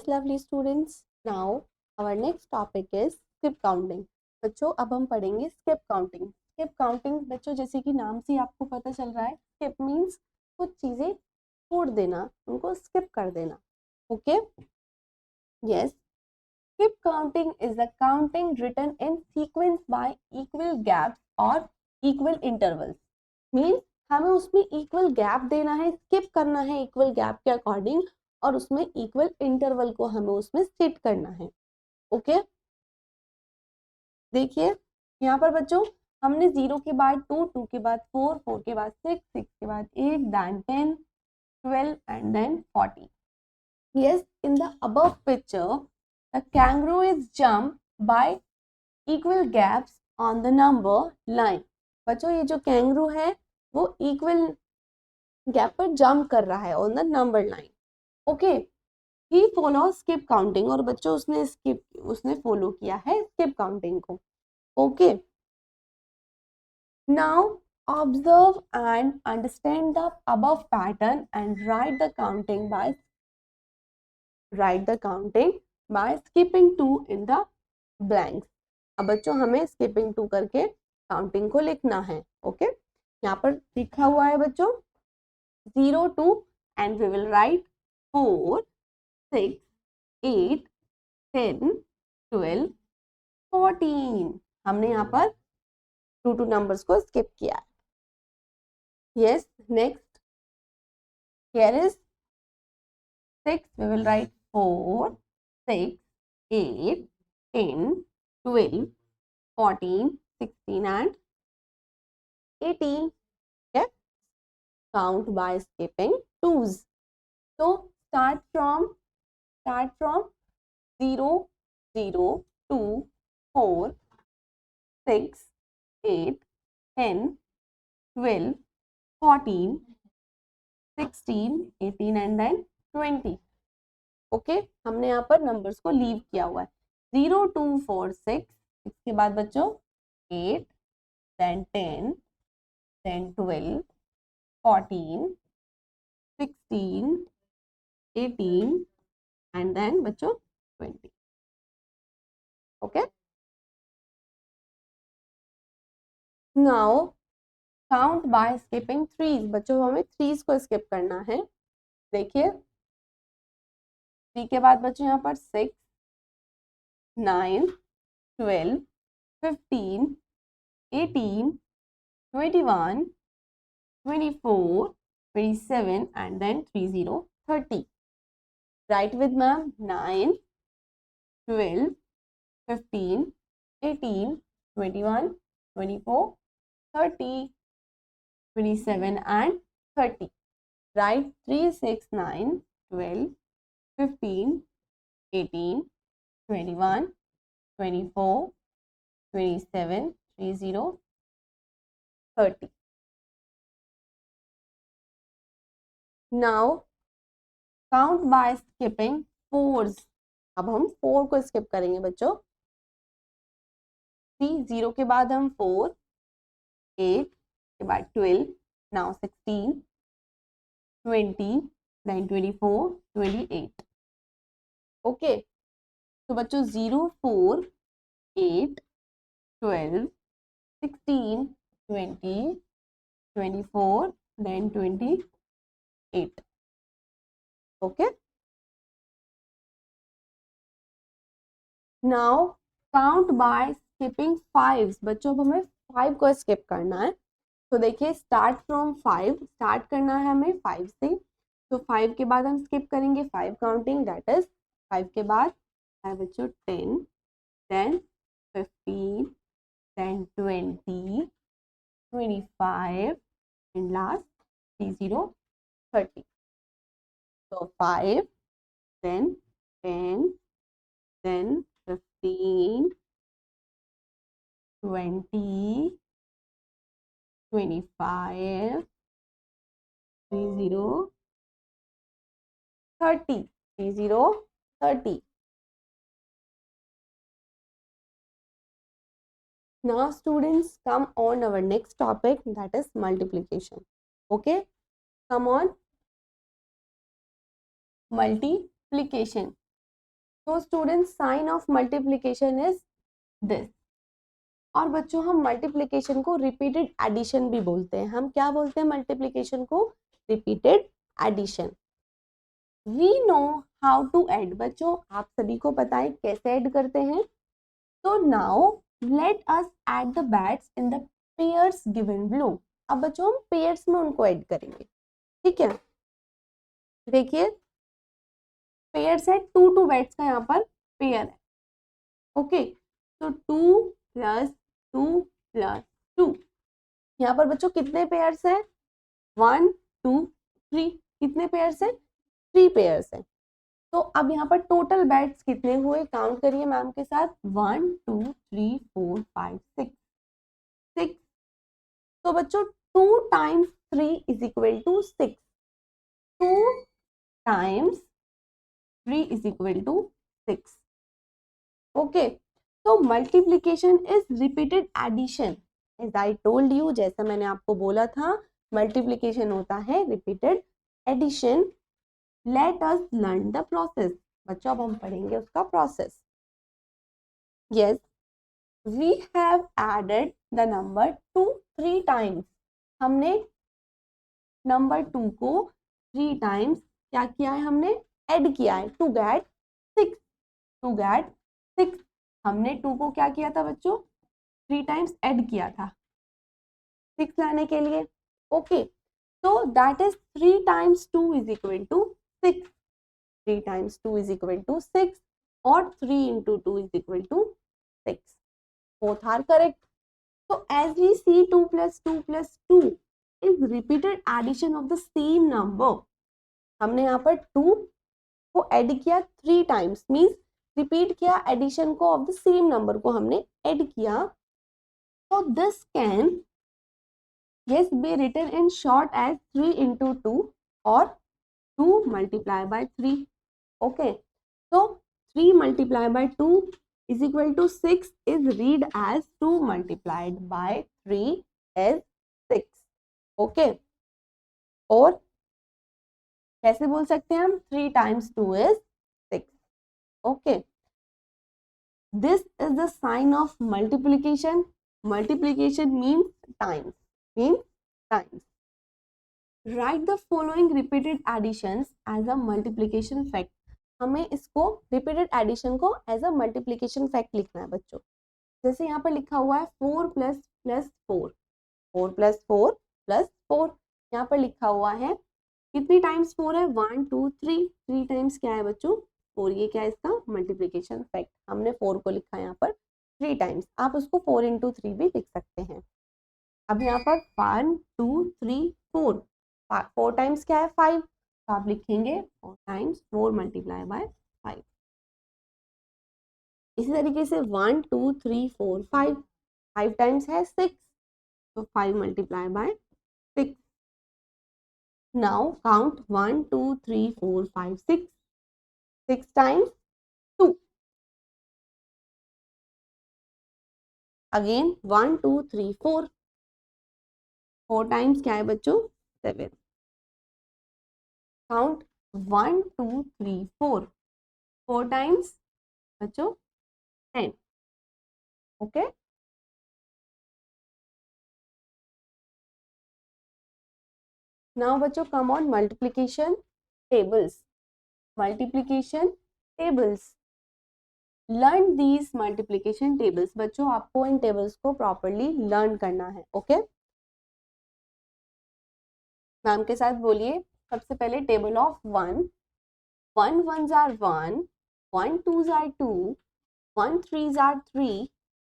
lovely students. Now our next topic is skip counting. बच्चों अब हम पढ़ेंगे skip counting. Skip counting बच्चों जैसे कि नाम से आपको पता चल रहा है, skip means कुछ चीजें छोड़ देना, उनको skip कर देना. Okay? Yes. Skip counting is the counting written in sequence by equal gaps or equal intervals. Means हमें उसमें equal gap देना है, skip करना है equal gap के according और उसमें इक्वल इंटरवल को हमें उसमें सेट करना है. ओके देखिए यहाँ पर बच्चों हमने 0 के बाद 2, 2 के बाद 4, 4 के बाद 6, 6 के बाद 8, then 10, 12 and then 40. Yes, in the above picture, the kangaroo is jumped by equal gaps on the number line. बच्चों ये जो kangaroo है वो equal gap पर jump कर रहा है on the number line. Okay he follow skip counting और बच्चों उसने फॉलो किया है स्किप काउंटिंग को. Okay now observe and understand the above pattern and write the counting by skipping 2 in the blanks. अब बच्चों हमें स्किपिंग 2 करके काउंटिंग को लिखना है. ओके यहाँ पर लिखा हुआ है बच्चों 0 2 एंड वी विल राइट 4 6 8 10 12 14. हमने यहाँ पर 2 नंबर्स को स्किप किया है. Yes next here is 6 we will write 4 6 8 10 12 14 16 and 18. okay count by skipping 2s. so start from 0 0 2 4 6 8 10 12 14 16 18 and then 20. Okay हमने यहाँ पर नंबर्स को लीव किया हुआ है. 0 2 4 6 इसके बाद बच्चों 8 then 10 then 12 14 16 18 and then बच्चों 20. okay now count by skipping 3s. बच्चों हमें 3s को स्किप करना है. देखिए 3 के बाद बच्चों यहाँ पर 6 9 12 15 18 21 24 27 and then 30 30. Write with ma'am 9 12 15 18 21 24 30 27 and 30. Write 3 6 9 12 15 18 21 24 27 30 30. Now count by skipping 4s. अब हम 4 को स्किप करेंगे बच्चों. 0 के बाद हम 4 8 के बाद 12 now 16 20 then 24 28. ओके तो बच्चों 0 4 8 12 16 20 24 then 28. okay now count by skipping 5s. बच्चों अब हमें 5 को स्किप करना है. तो देखिए स्टार्ट फ्रॉम 5 स्टार्ट करना है हमें 5 से. तो 5 के बाद हम स्किप करेंगे 5 काउंटिंग दैट इज 5 के बाद है बच्चों 10 then 15 then 20 25 and last 30 30. so 5 then 10 then 15 20 25 30 30 30 30. Now students come on our next topic that is multiplication. Okay come on multiplication. तो student sign of multiplication is this. और बच्चों हम multiplication को repeated addition भी बोलते हैं। हम क्या बोलते हैं मल्टीप्लीकेशन को? Repeated addition. We know how to add. बच्चों आप सभी को पता है कैसे ऐड करते हैं। तो now let us add the bats in the pairs given below. अब बच्चों हम पेयर्स में उनको ऐड करेंगे, ठीक है। देखिए पेयर्स है, 2 बैट्स का यहाँ पर पेयर है, ओके। तो 2 + 2 + 2, यहाँ पर बच्चों कितने पेयर्स हैं? 1 2 3। कितने पेयर्स हैं? 3 पेयर्स हैं। तो अब यहाँ पर टोटल बैट्स कितने हुए? काउंट करिए मैम के साथ। 1 2 3 4 5 6 6। तो बच्चों 2 × 3 = 6। 2 × 3 = 6, ओके। तो multiplication is repeated addition. As I told you, जैसा मैंने आपको बोला था मल्टीप्लीकेशन होता है repeated addition. Let us learn the process. बच्चों अब हम पढ़ेंगे उसका process. Yes, we have added the number 2 3 times. हमने नंबर 2 को 3 टाइम्स क्या किया है? हमने ऐड किया है टू गेट 6। टू गेट 6 हमने 2 को क्या किया था बच्चों? 3 टाइम्स ऐड किया था 6 लाने के लिए, ओके। तो दैट इज 3 × 2 = 6। 3 × 2 = 6 और 3 × 2 = 6. Both are correct. So as we see 2 + 2 + 2 is repeated addition of the same number. हमने यहाँ पर 2 को ऐड किया 3 टाइम्स, मीन्स रिपीट किया एडिशन को ऑफ द सेम नंबर को हमने ऐड किया। So this can yes be written in short as 3 × 2 or 2 × 3. Okay. So 3 × 2 = 6 is read as 2 × 3 is 6. Okay. और कैसे बोल सकते हैं हम? 3 × 2 is 6. Okay. This is the sign of multiplication. Multiplication means times. Means times. Write the following repeated additions as a multiplication fact. हमें इसको repeated addition को as a multiplication fact लिखना है बच्चों। जैसे यहाँ पर लिखा हुआ है 4 + 4 4 + 4 + 4। यहाँ पर लिखा हुआ है कितनी टाइम्स 4 है? 1 2 3। 3 टाइम्स क्या है बच्चों? 4। ये क्या है इसका? Multiplication fact. हमने 4 को लिखा है यहाँ पर 3 टाइम्स। आप उसको 4 × 3 भी लिख सकते हैं। अब यहाँ पर 1 2 3 4, 4 टाइम्स क्या है? 5। तो आप लिखेंगे 4 × 4 × 5। इसी तरीके से 1 2 3 4 5, 5 टाइम्स है 6, तो 5 × 6। Now count 1 2 3 4 5 6। 6 times 2। Again 1 2 3 4, 4 times क्या है बच्चों? 7। काउंट 1 2 3 4, 4 टाइम्स बच्चों 10। ओके। नाउ बच्चों come on multiplication tables. Multiplication tables, learn these multiplication tables. बच्चों आपको इन टेबल्स को प्रॉपरली लर्न करना है, ओके। मैम के साथ बोलिए। सबसे पहले table of 1। 1 1s are 1, 1 2s are 2, 1 3s are 3,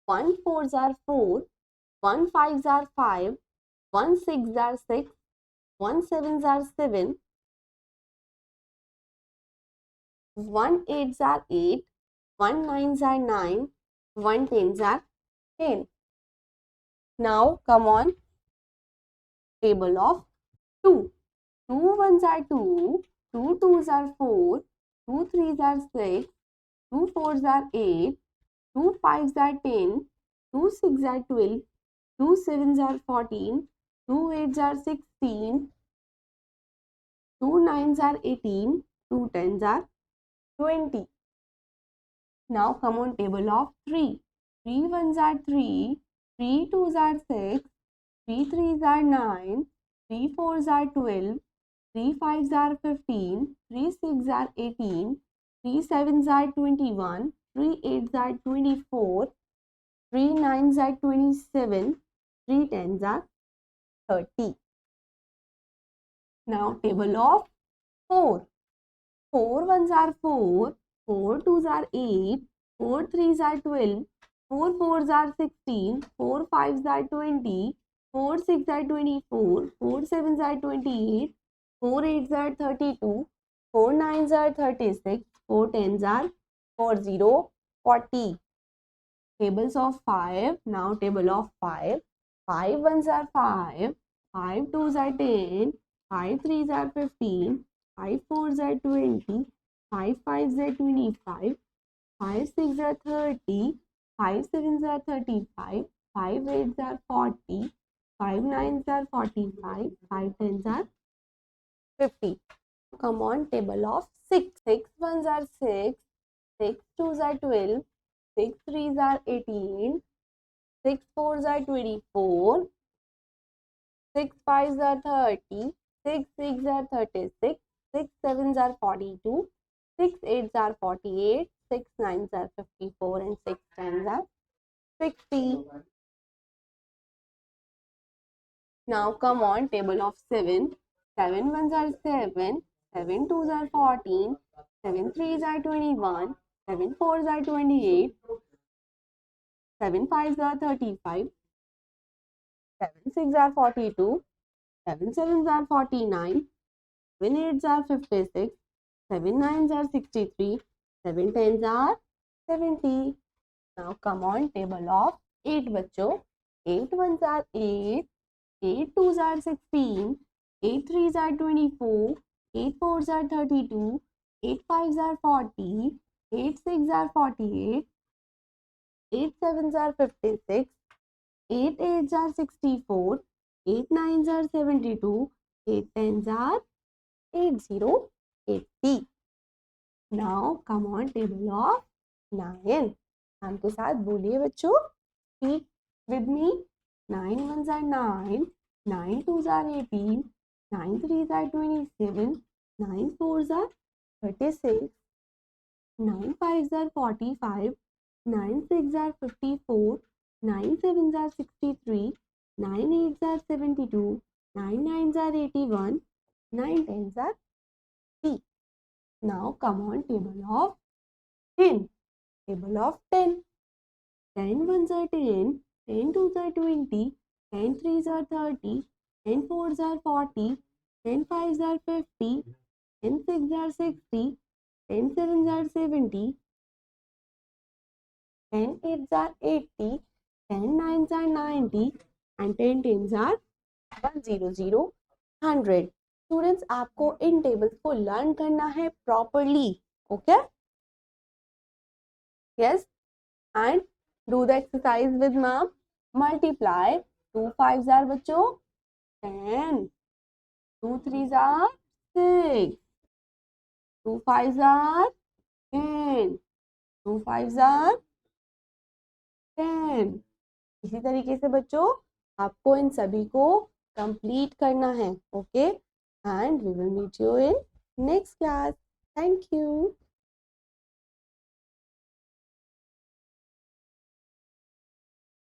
1 4s are 4, 1 5s are 5, 1 6s are 6, 1 7s are 7, 1 8s are 8, 1 9s are 9, 1 10s are 10. Now come on table of 2. 2 1s are 2, 2 2s are 4, 2 3s are 6, 2 4s are 8, 2 5s are 10, 2 6s are 12, 2 7s are 14, 2 8s are 16, 2 9s are 18, 2 10s are 20. Now come on table of 3. 3 ones are 3, 3 twos are 6, 3 threes are 9, 3 fours are 12, 3 fives are 15, 3 sixes are 18, 3 sevens are 21, 3 eights are 24, 3 nines are 27, 3 tens are 30. Now table of 4. 4 ones are 4, 4 twos are 8, 4 threes are 12, 4 fours are 16, 4 fives are 20, 4 sixes are 24, 4 sevens are 28, 4 eights are 32, 4 nines are 36, 4 tens are 40. Tables of 5. Now table of 5. 5 ones are 5, 5 twos are 10, 5 threes are 15, 5 fours are 20, 5 fives are 25, 5 sixes are 30, 5 sevens are 35, 5 eights are 40, 5 nines are 45, 5 tens are 50. Come on, table of 6. 6 ones are 6, 6 twos are 12, 6 threes are 18, 6 fours are 24, 6 fives are 30, 6 sixes are 36, 6 sevens are 42, 6 eights are 48, 6 nines are 54, and 6 tens are 60. Now come on, table of 7. 7 ones are 7, 7 twos are 14, 7 threes are 21, 7 fours are 28, 7 fives are 35, 7 sixes are 42, 7 sevens are 49, 7 eights are 56, 7 nines are 63, 7 tens are 70. Now come on, table of 8 बच्चों. 8 ones are 8, 8 twos are 16, 8 threes are 24, 8 fours are 32, 8 fives are 40, 8 sixes are 48, 8 sevens are 56, 8 eights are 64, 8 nines are 72, 8 tens are 80. Now come on, table of 9. हम के साथ बोलिए बच्चों. Speak with me. 9 ones are 9, 9 twos are 18, 9 threes are 27, 9 fours are 36, 9 fives are 45, 9 sixes are 54, 9 sevens are 63, 9 eights are 72, 9 nines are 81, 9 tens are 3. Now come on, table of 10. Table of 10. 10 ones are 10, 10 twos are 20, 10 threes are 30, 10 fours are 40, 10 fives are 50, 10 sixes are 60, 10 sevens are 70, 10 eights are 80, 10 nines are 90, and 10 tens are 100. Students, आपको इन tables को learn करना है properly. Okay? Yes? And do the exercise with mom. Multiply. 2 fives are बच्चों 10. 2 threes are 6. 2 fives are 10. 2 fives are 10. इसी तरीके से बच्चों आपको इन सभी को कंप्लीट करना है. Okay? And we will meet you in next class. Thank you.